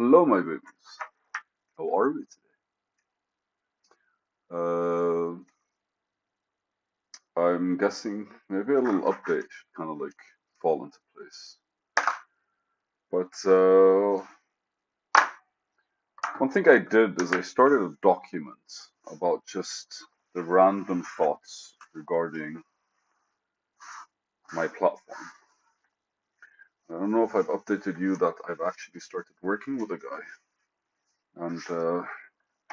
Hello, my babies. How are we today? I'm guessing maybe a little update should kind of like fall into place. But one thing I did is I started a document about just the random thoughts regarding my platform. I don't know if I've updated you that I've actually started working with a guy, and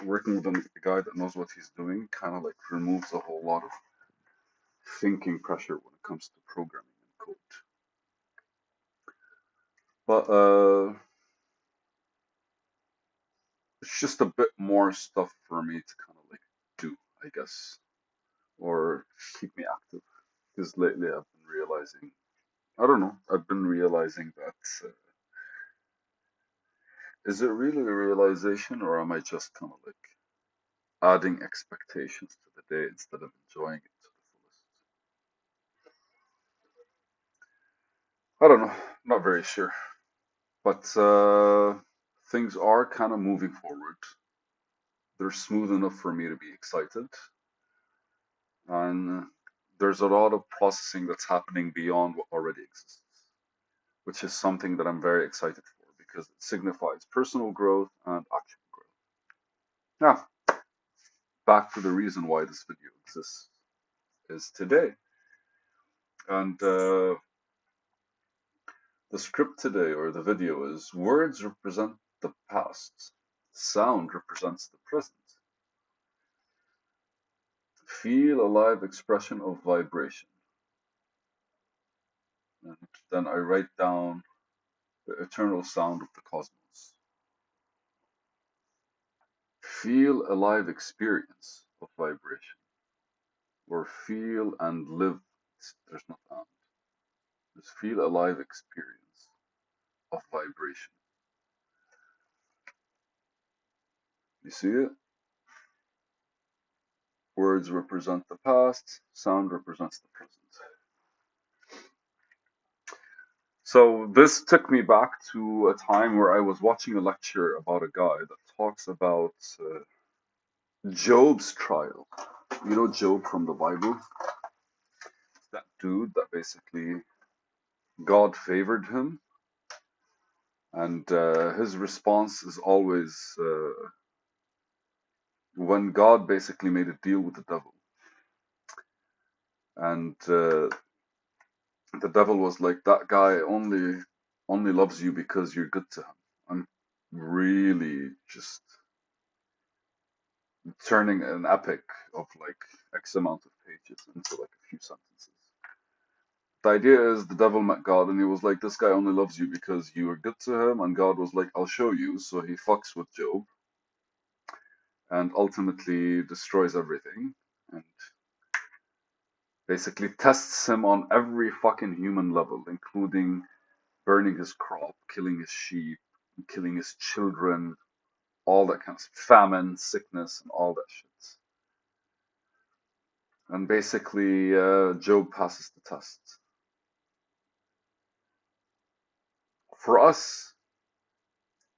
working with a guy that knows what he's doing kind of like removes a whole lot of thinking pressure when it comes to programming and code. But it's just a bit more stuff for me to kind of like do, I guess, or keep me active. Because lately I've been realizing, I don't know, I've been realizing that is it really a realization, or am I just kind of like adding expectations to the day instead of enjoying it to the fullest? I don't know, not very sure. But things are kind of moving forward. They're smooth enough for me to be excited. And there's a lot of processing that's happening beyond what already exists, which is something that I'm very excited for because it signifies personal growth and actual growth. Now, back to the reason why this video exists is today. And the script today or the video is words represent the past, sound represents the present. Feel a live expression of vibration. And then I write down the eternal sound of the cosmos. Feel a live experience of vibration, or feel and live. There's not and. Just feel a live experience of vibration. You see it? Words represent the past, sound represents the present. So this took me back to a time where I was watching a lecture about a guy that talks about Job's trial. You know Job from the Bible? That dude that basically God favored him, and his response is always when God basically made a deal with the devil, and the devil was like, "That guy only loves you because you're good to him." I'm really just turning an epic of like X amount of pages into like a few sentences. The idea is the devil met God and he was like, "This guy only loves you because you are good to him," and God was like, "I'll show you." So he fucks with Job and ultimately destroys everything. And basically tests him on every fucking human level, including burning his crop, killing his sheep, killing his children, all that kind of famine, sickness, and all that shit. And basically, Job passes the test. For us,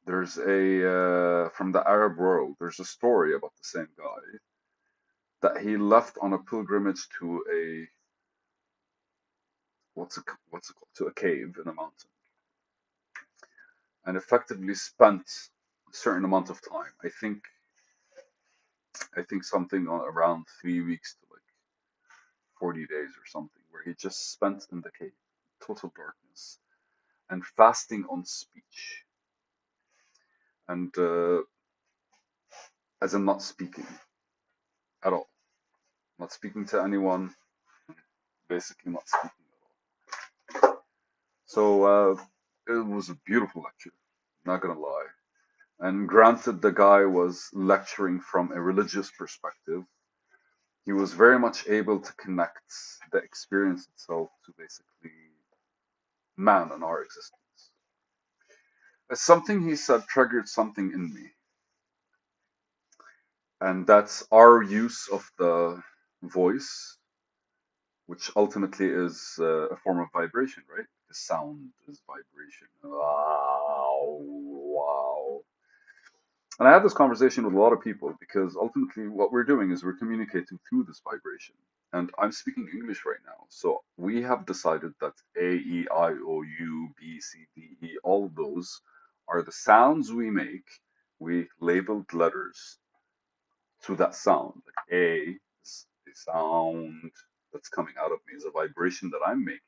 there's a from the Arab world. There's a story about the same guy that he left on a pilgrimage to a what's it called, to a cave in a mountain, and effectively spent a certain amount of time. I think something on around 3 weeks to like 40 days or something, where he just spent in the cave, total darkness, and fasting on speech, and as in not speaking at all, not speaking to anyone, basically not speaking at all. So it was a beautiful lecture, not gonna lie. And granted, the guy was lecturing from a religious perspective. He was very much able to connect the experience itself to basically man and our existence. Something he said triggered something in me, and that's our use of the voice, which ultimately is a form of vibration, right? The sound is vibration. Wow, wow. And I had this conversation with a lot of people because ultimately what we're doing is we're communicating through this vibration. And I'm speaking English right now. So we have decided that A, E, I, O, U, B, C, D, E, all of those are the sounds we make. We labeled letters to that sound. Like A is a sound that's coming out of me, is a vibration that I'm making.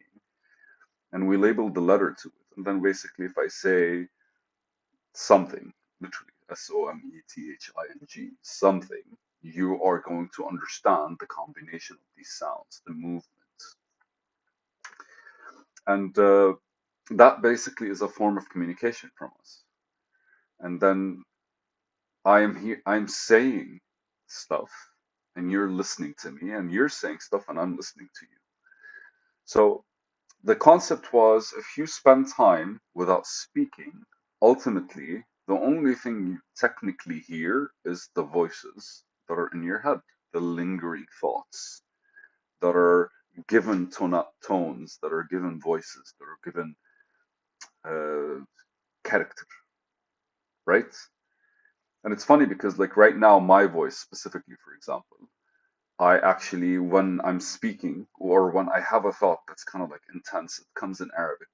And we labeled the letter to it. And then basically, if I say something, literally SOMETHING, something, you are going to understand the combination of these sounds, the movements. And that basically is a form of communication from us. And then I am here, I'm saying stuff, and you're listening to me, and you're saying stuff, and I'm listening to you. So the concept was if you spend time without speaking, ultimately, the only thing you technically hear is the voices that are in your head, the lingering thoughts that are given tones, that are given voices, that are given uh, character, right? And it's funny because, like, right now, my voice specifically, for example, I actually, when I'm speaking or when I have a thought that's kind of like intense, it comes in Arabic.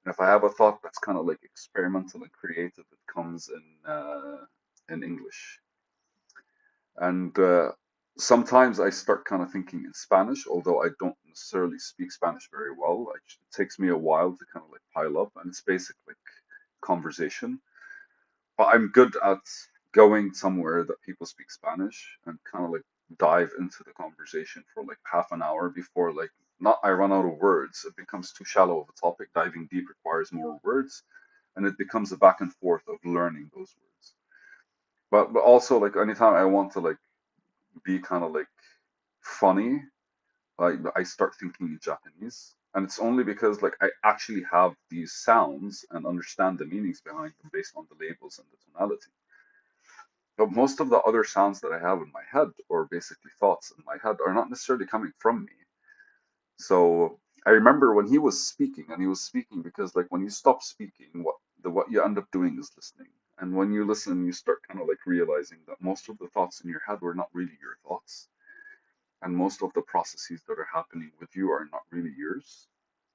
And if I have a thought that's kind of like experimental and creative, it comes in English. And sometimes I start kind of thinking in Spanish, although I don't necessarily speak Spanish very well. It takes me a while to kind of like pile up, and it's basic like conversation. But I'm good at going somewhere that people speak Spanish and kind of like dive into the conversation for like half an hour before like not I run out of words. It becomes too shallow of a topic. Diving deep requires more words, and it becomes a back and forth of learning those words. But also like anytime I want to like be kind of like funny, I start thinking in Japanese. And it's only because like I actually have these sounds and understand the meanings behind them based on the labels and the tonality. But most of the other sounds that I have in my head, or basically thoughts in my head, are not necessarily coming from me. So I remember when he was speaking, and he was speaking because like when you stop speaking, what you end up doing is listening. And when you listen, you start kind of like realizing that most of the thoughts in your head were not really your thoughts. And most of the processes that are happening with you are not really yours.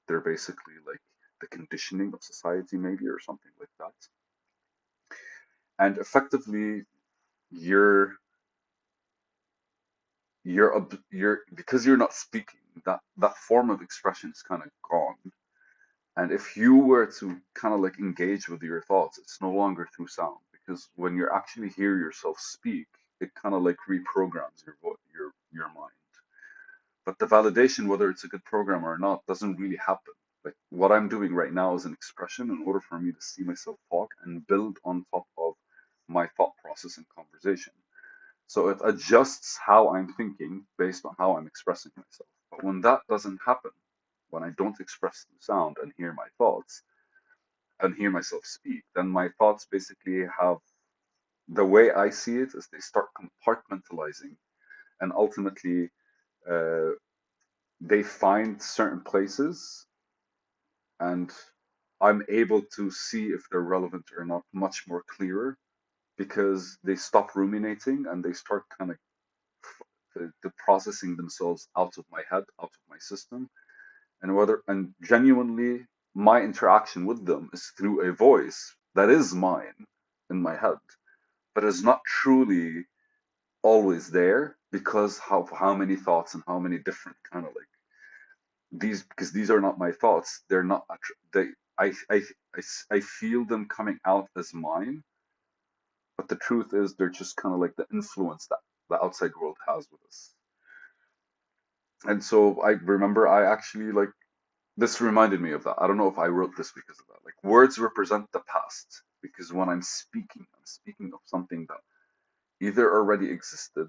They're basically like the conditioning of society, maybe, or something like that. And effectively, you're you're because you're not speaking, that form of expression is kind of gone. And if you were to kind of like engage with your thoughts, it's no longer through sound, because when you actually hear yourself speak, it kind of like reprograms your mind. But the validation, whether it's a good program or not, doesn't really happen. Like what I'm doing right now is an expression in order for me to see myself talk and build on top of my thought process and conversation. So it adjusts how I'm thinking based on how I'm expressing myself. But when that doesn't happen, when I don't express through sound and hear my thoughts and hear myself speak, then my thoughts basically have the way I see it is they start compartmentalizing, and ultimately uh, they find certain places, and I'm able to see if they're relevant or not much more clearer because they stop ruminating and they start kind of the processing themselves out of my head, out of my system, and genuinely my interaction with them is through a voice that is mine in my head, but is not truly always there because how many thoughts and how many different kind of like these because these are not my thoughts. They're not they I feel them coming out as mine, but the truth is they're just kind of like the influence that the outside world has with us. And so I remember I actually like this reminded me of that. I don't know if I wrote this because of that. Like words represent the past because when I'm speaking of something that either already existed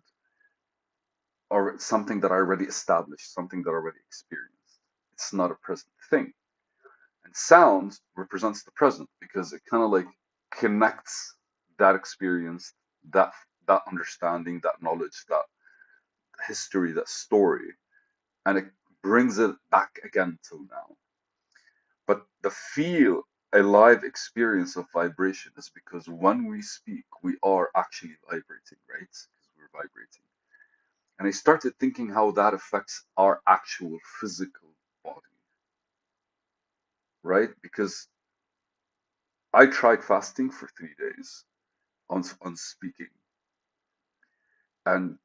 or something that I already established, something that I already experienced. It's not a present thing. And sound represents the present because it kind of like connects that experience, that that understanding, that knowledge, that history, that story, and it brings it back again till now. But the feel a live experience of vibration is because when we speak, we are actually vibrating, right? Because we're vibrating. And I started thinking how that affects our actual physical body, right? Because I tried fasting for 3 days on speaking, and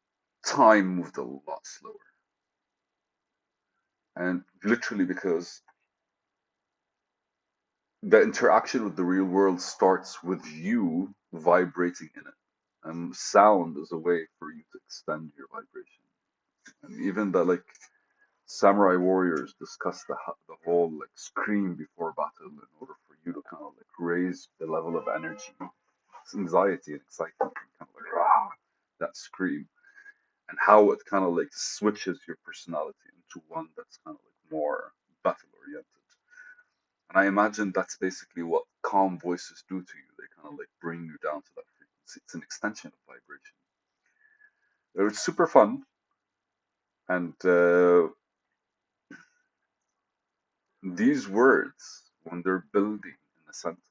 time moved a lot slower. And literally because the interaction with the real world starts with you vibrating in it. And sound is a way for you to extend your vibration. And even the like samurai warriors discuss the whole like scream before battle in order for you to kind of like raise the level of energy. It's anxiety and excitement, and kind of like rah, that scream, and how it kind of like switches your personality into one that's kind of like more battle oriented. And I imagine that's basically what calm voices do to you. They kind of like bring you down to that frequency. It's an extension of vibration. It's super fun. And these words, when they're building in a sentence,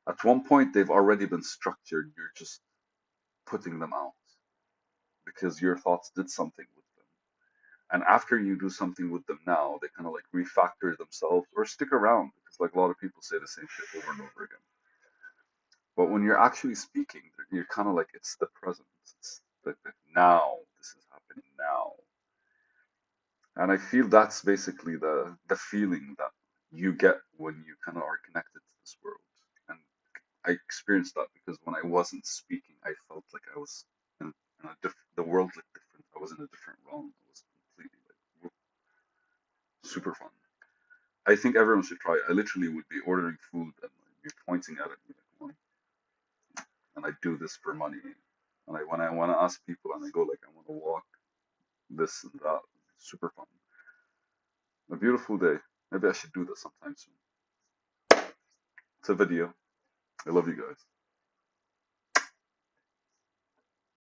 at one point they've already been structured. You're just putting them out because your thoughts did something with them. And after you do something with them now, they kind of like refactor themselves or stick around because like a lot of people say the same shit over and over again. But when you're actually speaking, you're kind of like it's the present. It's the now. This is happening now, and I feel that's basically the feeling that you get when you kind of are connected to this world. And I experienced that because when I wasn't speaking, I felt like I was in a different. The world looked different. I was in a different realm. It was completely like super fun. I think everyone should try it. I literally would be ordering food and like, be pointing at it and be like, "Come on," and I do this for money. And when I want to ask people and I go like I want to walk this and that, super fun. A beautiful day. Maybe I should do that sometime soon. It's a video. I love you guys.